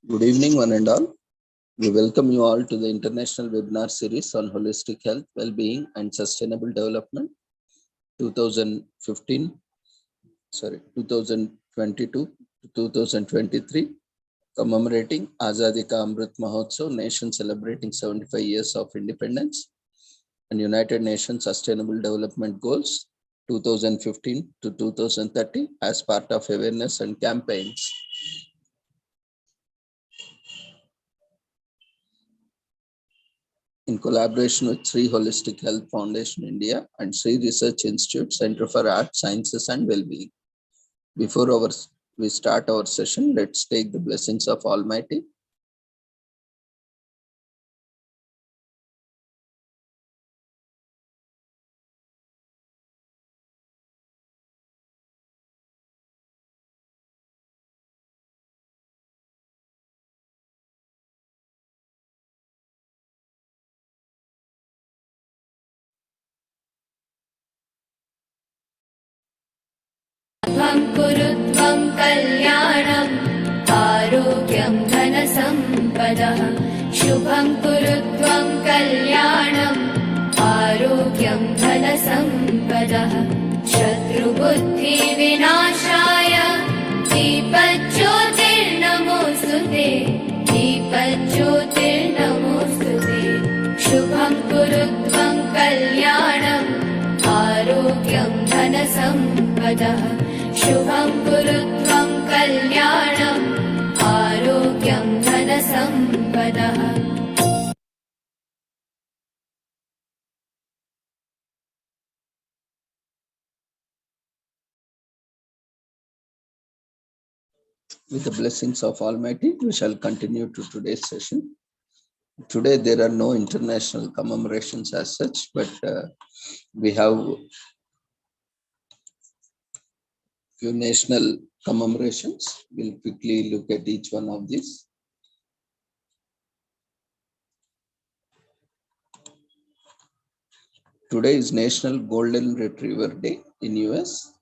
Good evening, one and all. We welcome you all to the international webinar series on holistic health, well-being, and sustainable development 2022 to 2023, commemorating Azadi Ka Amrit Mahotsav, nation celebrating 75 years of independence, and United Nations Sustainable Development Goals 2015 to 2030 as part of awareness and campaigns. In collaboration with Sri Holistic Health Foundation India and Sri Research Institute Center for Art, Sciences and Wellbeing. Before we start our session, let's take the blessings of Almighty. कुरुत्वं कल्याणम् आरोग्यं धनसम्पदः शुभं कुरुत्वं कल्याणम् आरोग्यं धनसम्पदः शत्रुबुद्धिविनाशाय दीपज्योतिर्नमोऽस्तुते दीपज्योतिर्नमोऽस्तुते शुभं कुरुत्वं कल्याणम् आरोग्यं धनसम्पदः शुभं कुरुत्वं कल्याणम् आरोग्यं धनसम्पदः. With the blessings of Almighty, we shall continue to today's session. Today, there are no international commemorations as such, but we have few national commemorations. We'll quickly look at each one of these. Today is National Golden Retriever Day in US.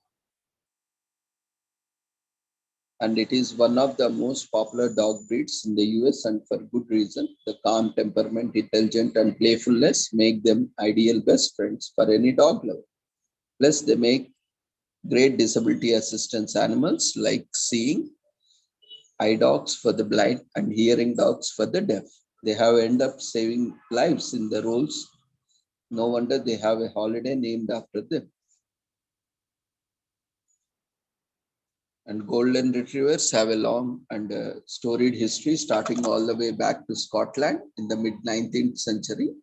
And it is one of the most popular dog breeds in the US, and for good reason. The calm temperament, intelligent and playfulness make them ideal best friends for any dog lover. Plus, they make great disability assistance animals like seeing, eye dogs for the blind and hearing dogs for the deaf. They have ended up saving lives in the roles. No wonder they have a holiday named after them. And golden retrievers have a long and storied history, starting all the way back to Scotland in the mid-19th century.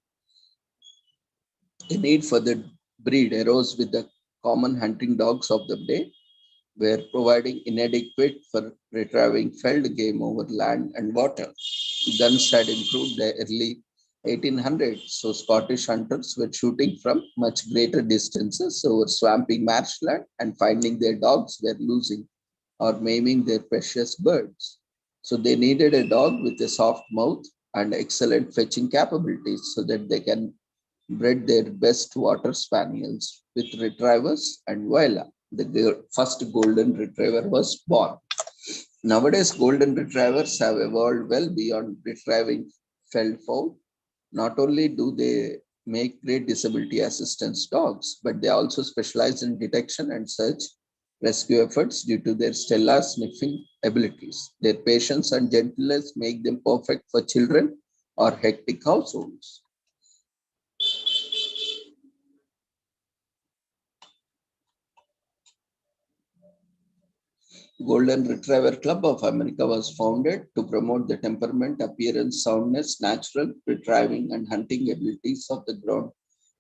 The need for the breed arose with the common hunting dogs of the day, were providing inadequate for retrieving felled game over land and water. Guns had improved the early 1800s, so Scottish hunters were shooting from much greater distances over swampy marshland and finding their dogs were losing or maiming their precious birds. So they needed a dog with a soft mouth and excellent fetching capabilities so that they can breed their best water spaniels with retrievers, and voila, the first golden retriever was born. Nowadays, golden retrievers have evolved well beyond retrieving felled fowl. Not only do they make great disability assistance dogs, but they also specialize in detection and search rescue efforts due to their stellar sniffing abilities. Their patience and gentleness make them perfect for children or hectic households. Golden Retriever Club of America was founded to promote the temperament, appearance, soundness, natural retrieving and hunting abilities of the ground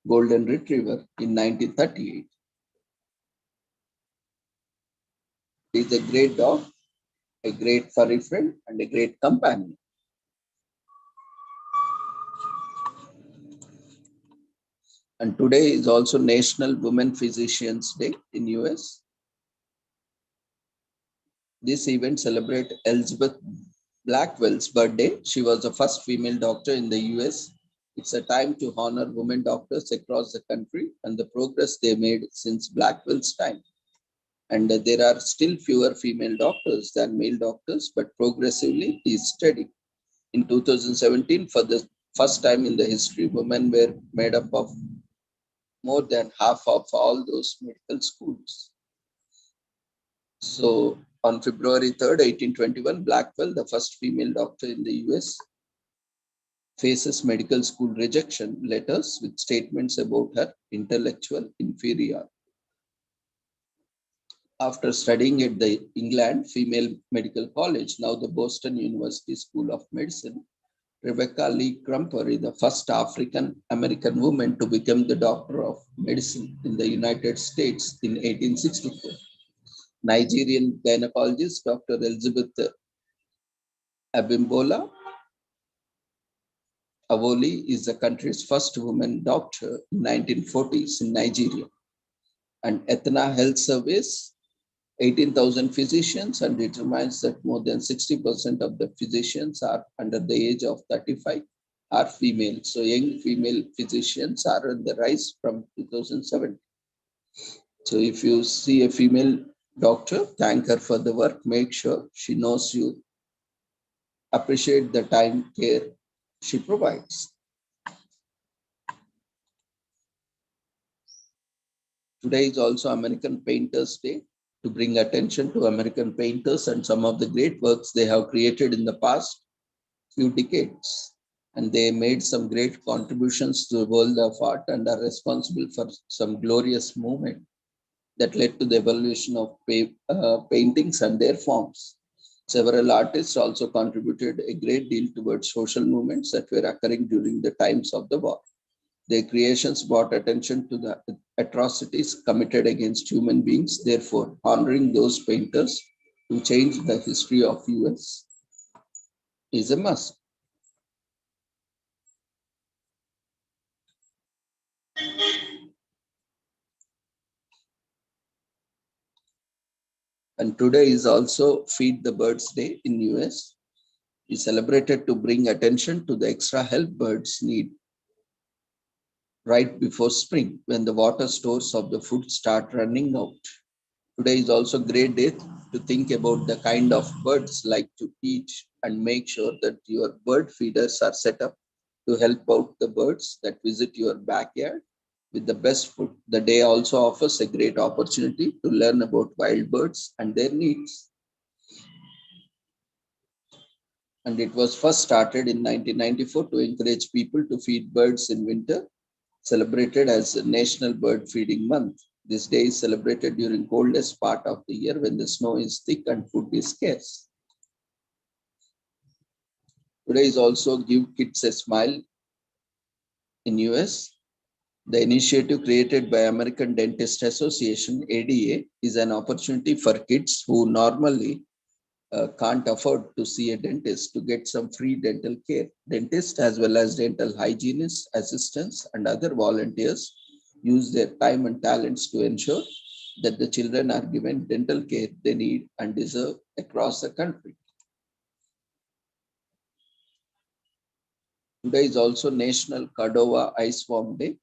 Golden Retriever in 1938. He is a great dog, a great furry friend, and a great companion. And today is also National Women Physicians Day in US. This event celebrates Elizabeth Blackwell's birthday. She was the first female doctor in the US. It's a time to honor women doctors across the country and the progress they made since Blackwell's time. And there are still fewer female doctors than male doctors, but progressively it is steady. In 2017, for the first time in the history, women were made up of more than half of all those medical schools. So on February 3rd, 1821, Blackwell, the first female doctor in the US, faces medical school rejection letters with statements about her intellectual inferiority. After studying at the England Female Medical College, now the Boston University School of Medicine, Rebecca Lee Crumper is the first African American woman to become the doctor of medicine in the United States in 1864. Nigerian gynecologist Dr. Elizabeth Abimbola Awoli is the country's first woman doctor in 1940s in Nigeria. And Ethna Health Service, 18,000 physicians, and determines that more than 60% of the physicians are under the age of 35 are female. So young female physicians are on the rise from 2007. So if you see a female doctor, thank her for the work, make sure she knows you appreciate the time care she provides. Today is also American Painters Day, to bring attention to American painters and some of the great works they have created in the past few decades. And they made some great contributions to the world of art and are responsible for some glorious movement that led to the evolution of paintings and their forms. Several artists also contributed a great deal towards social movements that were occurring during the times of the war. Their creations brought attention to the atrocities committed against human beings, therefore honoring those painters who changed the history of US is a must. And today is also Feed the Birds Day in US. Is celebrated to bring attention to the extra help birds need right before spring, when the water stores of the food start running out. Today is also a great day to think about the kind of birds like to eat and make sure that your bird feeders are set up to help out the birds that visit your backyard with the best food. The day also offers a great opportunity to learn about wild birds and their needs. And it was first started in 1994 to encourage people to feed birds in winter, celebrated as National Bird Feeding Month. This day is celebrated during coldest part of the year when the snow is thick and food is scarce. Today is also Give Kids a Smile in US. The initiative created by American Dentist Association, ADA, is an opportunity for kids who normally can't afford to see a dentist to get some free dental care. Dentists as well as dental hygienists, assistants, and other volunteers use their time and talents to ensure that the children are given dental care they need and deserve across the country. Today is also National Cordova Ice Worm Day.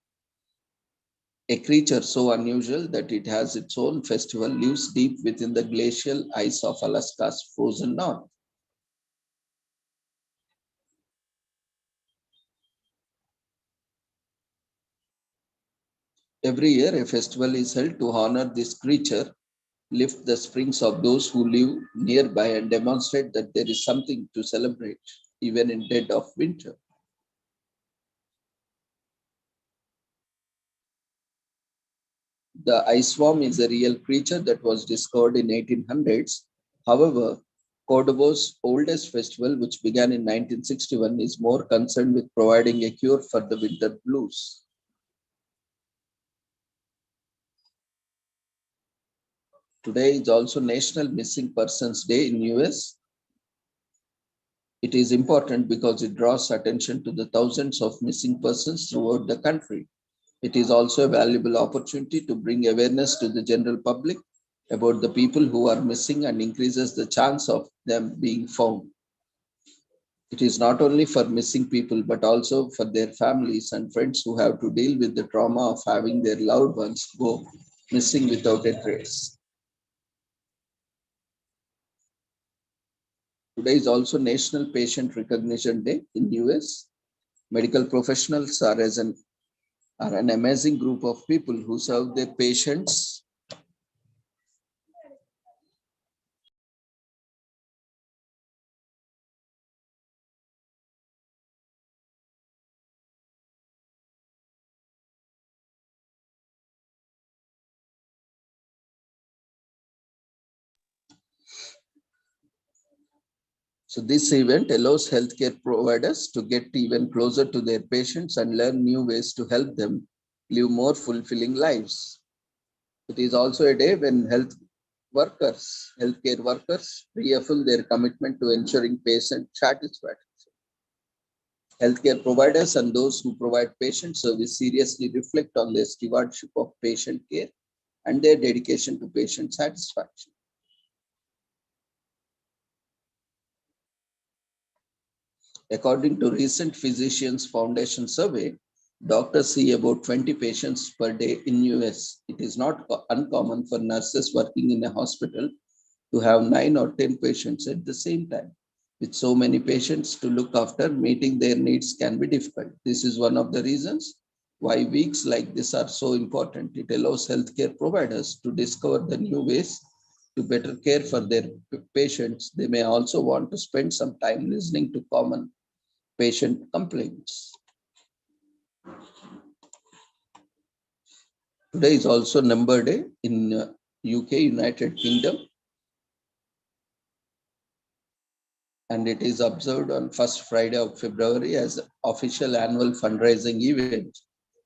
A creature so unusual that it has its own festival lives deep within the glacial ice of Alaska's frozen north. Every year, a festival is held to honor this creature, lift the springs of those who live nearby, and demonstrate that there is something to celebrate, even in dead of winter. The ice worm is a real creature that was discovered in 1800s. However, Cordova's oldest festival, which began in 1961, is more concerned with providing a cure for the winter blues. Today is also National Missing Persons Day in US. It is important because it draws attention to the thousands of missing persons throughout the country. It is also a valuable opportunity to bring awareness to the general public about the people who are missing and increases the chance of them being found. It is not only for missing people, but also for their families and friends who have to deal with the trauma of having their loved ones go missing without a trace. Today is also National Patient Recognition Day in US. Medical professionals are an amazing group of people who serve their patients. So this event allows healthcare providers to get even closer to their patients and learn new ways to help them live more fulfilling lives. It is also a day when healthcare workers reaffirm their commitment to ensuring patient satisfaction. Healthcare providers and those who provide patient service seriously reflect on their stewardship of patient care and their dedication to patient satisfaction. According to recent Physicians Foundation survey, doctors see about 20 patients per day in US. It is not uncommon for nurses working in a hospital to have 9 or 10 patients at the same time. With so many patients to look after, meeting their needs can be difficult. This is one of the reasons why weeks like this are so important. It allows healthcare providers to discover the new ways to better care for their patients. They may also want to spend some time listening to common patient complaints. Today is also Number Day in UK, United Kingdom, and it is observed on first Friday of February as an official annual fundraising event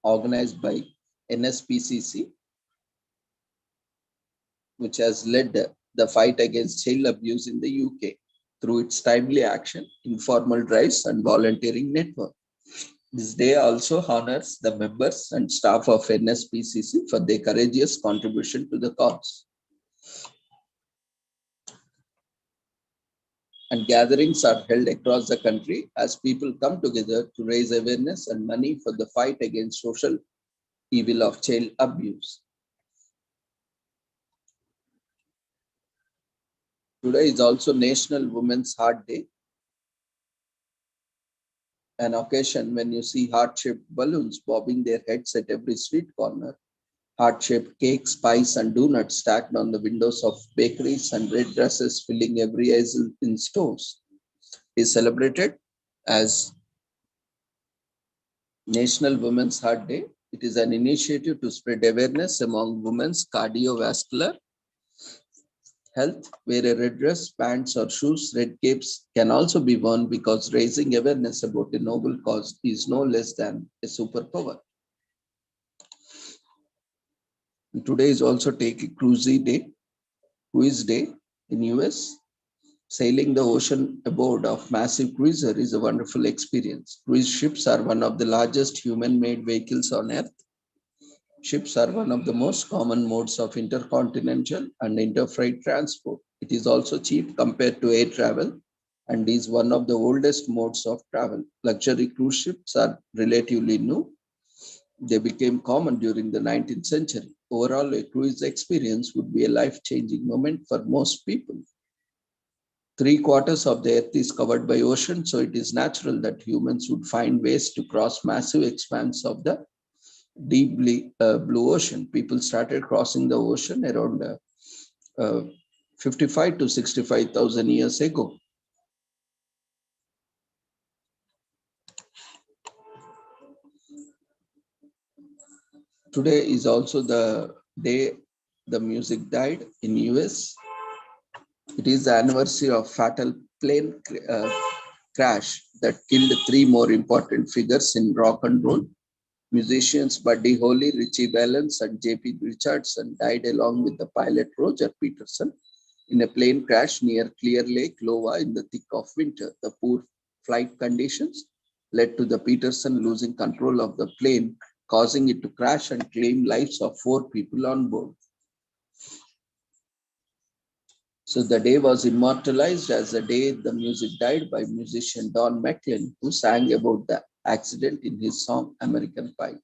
organized by NSPCC, which has led the fight against child abuse in the UK through its timely action, informal drives, and volunteering network. This day also honors the members and staff of NSPCC for their courageous contribution to the cause. And gatherings are held across the country as people come together to raise awareness and money for the fight against social evil of child abuse. Today is also National Women's Heart Day, an occasion when you see heart-shaped balloons bobbing their heads at every street corner, heart-shaped cakes, pies, and donuts stacked on the windows of bakeries, and red dresses filling every aisle in stores. Is celebrated as National Women's Heart Day. It is an initiative to spread awareness among women's cardiovascular health. Wear a red dress, pants, or shoes. Red capes can also be worn because raising awareness about a noble cause is no less than a superpower. And today is also Take a Cruise Day in US. Sailing the ocean aboard of massive cruiser is a wonderful experience. Cruise ships are one of the largest human-made vehicles on Earth. Ships are one of the most common modes of intercontinental and interfreight transport. It is also cheap compared to air travel and is one of the oldest modes of travel. Luxury cruise ships are relatively new. They became common during the 19th century. Overall, a cruise experience would be a life-changing moment for most people. Three-quarters of the earth is covered by ocean, so it is natural that humans would find ways to cross massive expanse of the deep blue ocean. People started crossing the ocean around 55 to 65,000 years ago. Today is also the day the music died in US. It is the anniversary of fatal plane crash that killed three more important figures in rock and roll. Musicians Buddy Holly, Richie Valens, and J.P. Richardson died along with the pilot Roger Peterson in a plane crash near Clear Lake, Iowa in the thick of winter. The poor flight conditions led to the Peterson losing control of the plane, causing it to crash and claim lives of 4 people on board. So the day was immortalized as the day the music died by musician Don McLean, who sang about the accident in his song American Pie.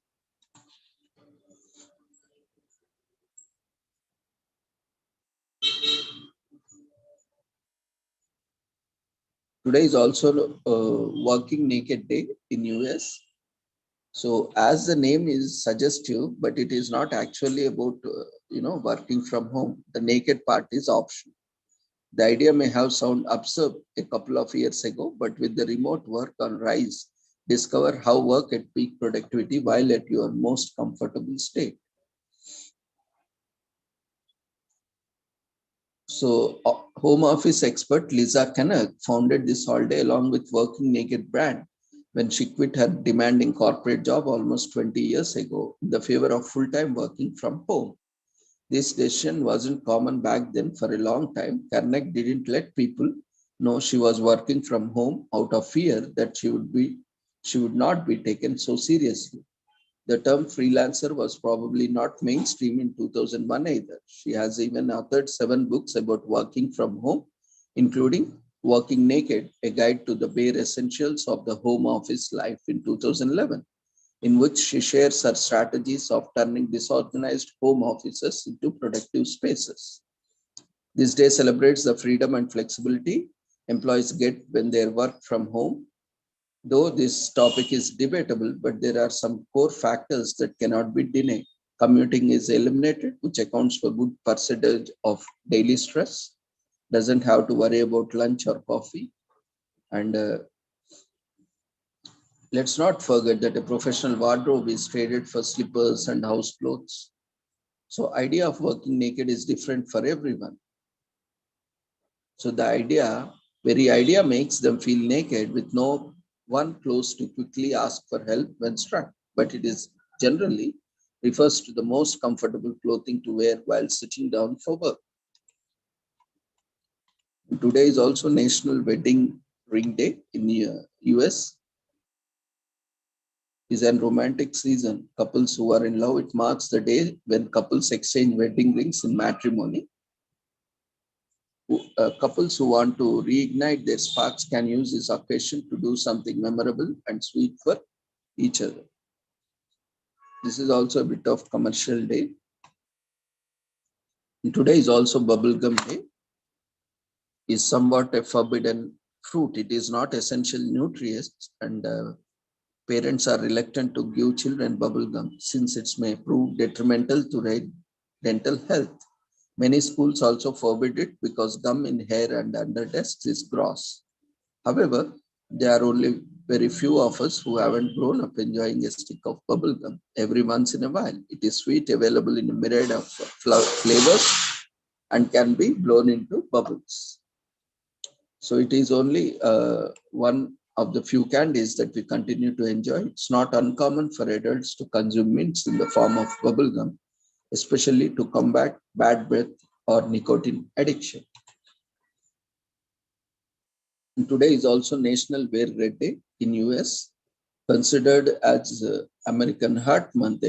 Today is also Working Naked Day in US. So as the name is suggestive, but it is not actually about working from home. The naked part is optional. The idea may have sounded absurd a couple of years ago, but with the remote work on rise, discover how work at peak productivity while at your most comfortable state. So, home office expert Lisa Canuck founded this holiday along with Working Naked brand when she quit her demanding corporate job almost 20 years ago in the favor of full-time working from home. This decision wasn't common back then for a long time. Karnak didn't let people know she was working from home out of fear that she would not be taken so seriously. The term freelancer was probably not mainstream in 2001 either. She has even authored 7 books about working from home, including Working Naked, a guide to the bare essentials of the home office life in 2011, in which she shares her strategies of turning disorganized home offices into productive spaces. This day celebrates the freedom and flexibility employees get when they work from home. Though this topic is debatable, but there are some core factors that cannot be denied. Commuting is eliminated, which accounts for good percentage of daily stress. Doesn't have to worry about lunch or coffee. And let's not forget that a professional wardrobe is traded for slippers and house clothes. So idea of working naked is different for everyone. So very idea makes them feel naked with no one close to quickly ask for help when struck. But it is generally refers to the most comfortable clothing to wear while sitting down for work. Today is also National Wedding Ring Day in the US. Is an romantic season. Couples who are in love, it marks the day when couples exchange wedding rings in matrimony. Couples who want to reignite their sparks can use this occasion to do something memorable and sweet for each other. This is also a bit of commercial day. And today is also bubblegum day. Is somewhat a forbidden fruit. It is not essential nutrients, and parents are reluctant to give children bubblegum since it may prove detrimental to their dental health. Many schools also forbid it because gum in hair and under desks is gross. However, there are only very few of us who haven't grown up enjoying a stick of bubble gum every once in a while. It is sweet, available in a myriad of flavors, and can be blown into bubbles. So it is only one of the few candies that we continue to enjoy. It's not uncommon for adults to consume mints in the form of bubble gum, especially to combat bad breath or nicotine addiction. And today is also National Wear Red Day in US, considered as American Heart Month.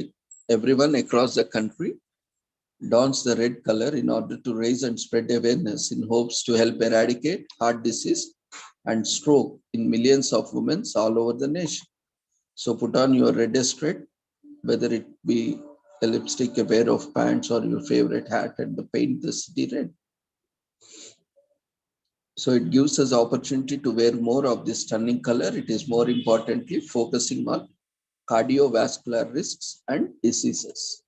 Everyone across the country dons the red color in order to raise and spread awareness in hopes to help eradicate heart disease and stroke in millions of women all over the nation. So put on your reddest red, whether it be a lipstick, a pair of pants, or your favorite hat, and paint the city red. So it gives us opportunity to wear more of this stunning color. It is more importantly focusing on cardiovascular risks and diseases.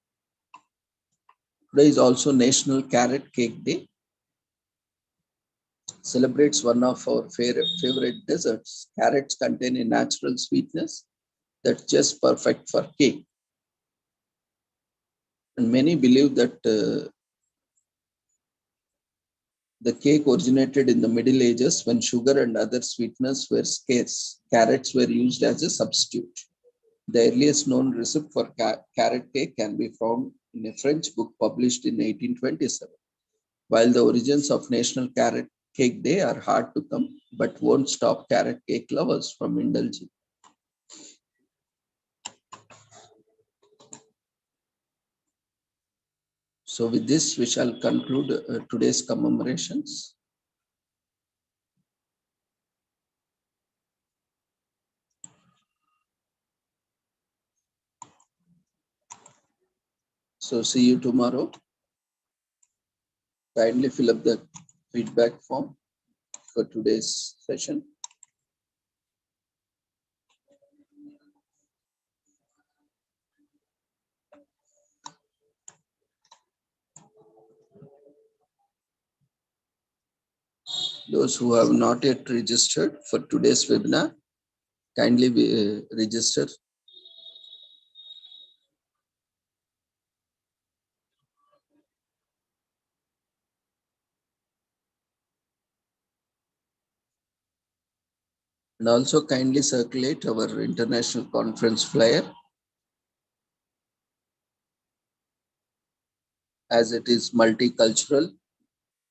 Today is also National Carrot Cake Day. Celebrates one of our favorite desserts. Carrots contain a natural sweetness that's just perfect for cake. And many believe that the cake originated in the Middle Ages when sugar and other sweeteners were scarce. Carrots were used as a substitute. The earliest known recipe for carrot cake can be found in a French book published in 1827. While the origins of National Carrot Cake Day are hard to come, but won't stop carrot cake lovers from indulging. So with this, we shall conclude today's commemorations. So see you tomorrow. Kindly fill up the feedback form for today's session. Those who have not yet registered for today's webinar, kindly register. And also kindly circulate our international conference flyer, as it is multicultural,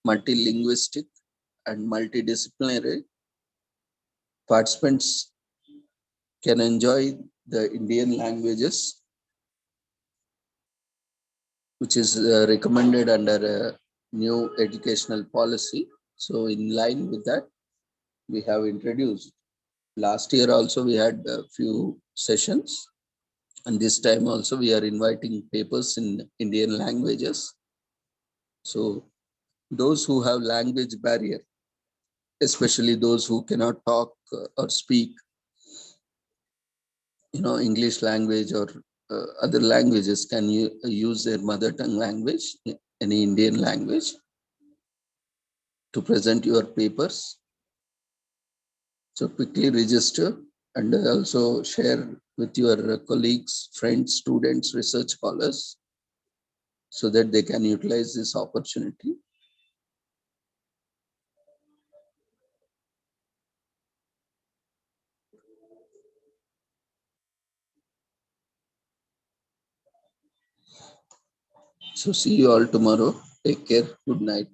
multilinguistic, and multidisciplinary. Participants can enjoy the Indian languages, which is recommended under a new educational policy. So in line with that, we have introduced. Last year also we had a few sessions, and this time also we are inviting papers in Indian languages. So those who have language barrier, especially those who cannot talk or speak, English language or other languages, can use their mother tongue language, any Indian language, to present your papers. So quickly register and also share with your colleagues, friends, students, research scholars, so that they can utilize this opportunity. So see you all tomorrow. Take care. Good night.